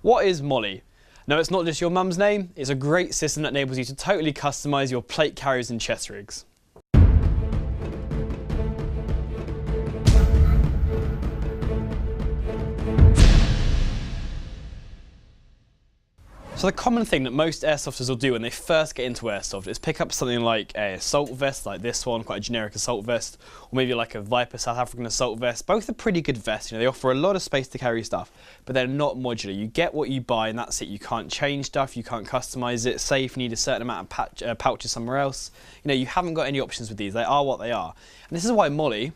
What is Molle? No, it's not just your mum's name, it's a great system that enables you to totally customise your plate carriers and chest rigs. So the common thing that most airsofters will do when they first get into airsoft is pick up something like an assault vest, like this one, quite a generic assault vest, or maybe like a Viper South African assault vest. Both are pretty good vests, they offer a lot of space to carry stuff, but they're not modular. You get what you buy and that's it. You can't change stuff, you can't customise it. Say if you need a certain amount of pouches somewhere else, you haven't got any options with these. They are what they are. And this is why Molle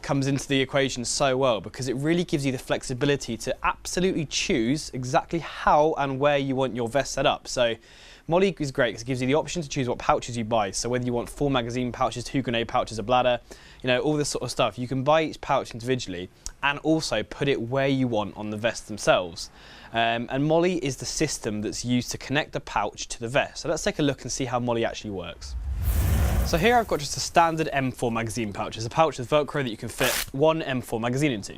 comes into the equation so well, because it really gives you the flexibility to absolutely choose exactly how and where you want your vest set up. So Molle is great because it gives you the option to choose what pouches you buy. So whether you want 4 magazine pouches, 2 grenade pouches, a bladder, all this sort of stuff, you can buy each pouch individually and also put it where you want on the vest themselves. And Molle is the system that's used to connect the pouch to the vest. So let's take a look and see how Molle actually works. So here I've got just a standard M4 magazine pouch. It's a pouch with Velcro that you can fit one M4 magazine into.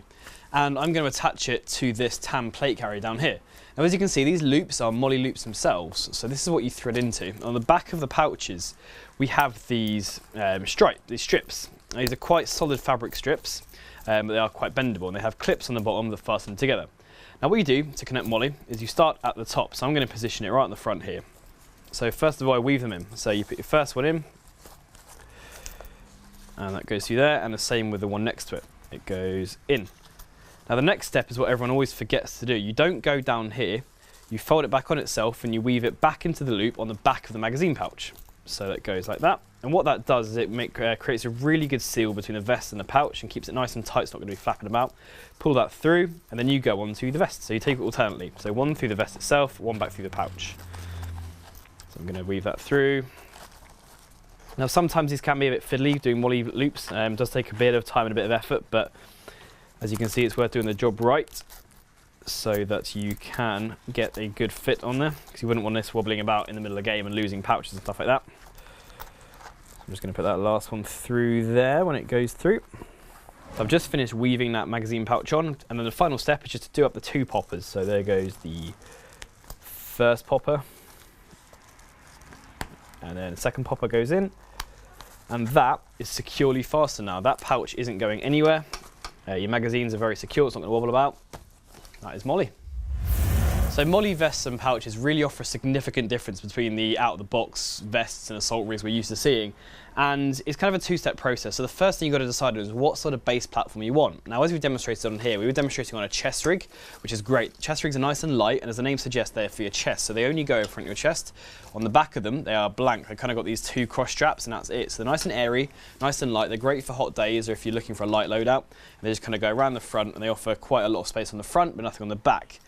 And I'm going to attach it to this TAM plate carrier down here. Now as you can see, these loops are Molle loops themselves. So this is what you thread into. On the back of the pouches, we have these strips. Now, these are quite solid fabric strips, but they are quite bendable and they have clips on the bottom that fasten them together. Now what you do to connect Molle is you start at the top. So I'm going to position it right in the front here. So first of all, I weave them in. So you put your first one in, and that goes through there, and the same with the one next to it. It goes in. Now the next step is what everyone always forgets to do. You don't go down here, you fold it back on itself and you weave it back into the loop on the back of the magazine pouch. So it goes like that. And what that does is it creates a really good seal between the vest and the pouch and keeps it nice and tight, it's not going to be flapping about. Pull that through and then you go onto the vest. So you take it alternately. So one through the vest itself, one back through the pouch. So I'm going to weave that through. Now sometimes these can be a bit fiddly, doing Molle loops, does take a bit of time and a bit of effort, but as you can see it's worth doing the job right so that you can get a good fit on there, because you wouldn't want this wobbling about in the middle of the game and losing pouches and stuff like that. So I'm just going to put that last one through there when it goes through. So I've just finished weaving that magazine pouch on, and then the final step is just to do up the 2 poppers. So there goes the first popper, and then the second popper goes in. And that is securely fastened now. That pouch isn't going anywhere. Your magazines are very secure, it's not going to wobble about. That is Molle. So Molle vests and pouches really offer a significant difference between the out-of-the-box vests and assault rigs we're used to seeing. And it's kind of a 2-step process. So the first thing you've got to decide is what sort of base platform you want. Now, as we've demonstrated on here, we were demonstrating on a chest rig, which is great. Chest rigs are nice and light, and as the name suggests, they're for your chest. So they only go in front of your chest. On the back of them, they are blank. They've kind of got these 2 cross straps, and that's it. So they're nice and airy, nice and light. They're great for hot days or if you're looking for a light loadout. And they just kind of go around the front, and they offer quite a lot of space on the front, but nothing on the back.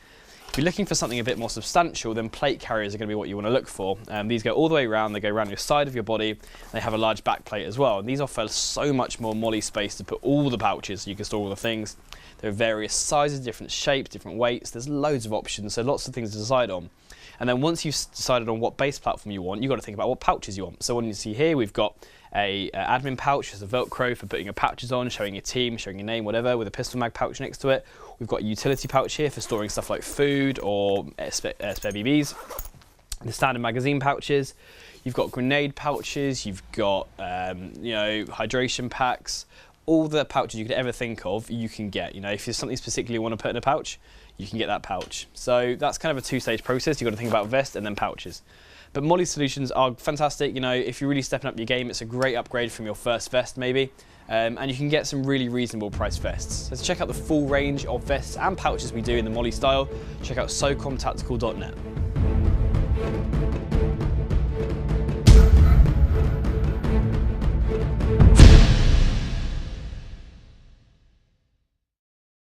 If you're looking for something a bit more substantial, then plate carriers are going to be what you want to look for. These go all the way around, they go around your side of your body, they have a large back plate as well. And these offer so much more Molle space to put all the pouches, so you can store all the things. There are various sizes, different shapes, different weights, there's loads of options, so lots of things to decide on. And then once you've decided on what base platform you want, you've got to think about what pouches you want. So when you see here, we've got a admin pouch, there's a Velcro for putting your pouches on, showing your team, showing your name, whatever, with a pistol mag pouch next to it. We've got a utility pouch here for storing stuff like food or spare BBs. The standard magazine pouches. You've got grenade pouches, you've got hydration packs. All the pouches you could ever think of, you can get. If there's something specifically you want to put in a pouch, you can get that pouch. So that's kind of a 2-stage process. You've got to think about vest and then pouches. But Molle solutions are fantastic. If you're really stepping up your game, it's a great upgrade from your first vest maybe. And you can get some really reasonable priced vests. So to check out the full range of vests and pouches we do in the Molle style, check out socomtactical.net.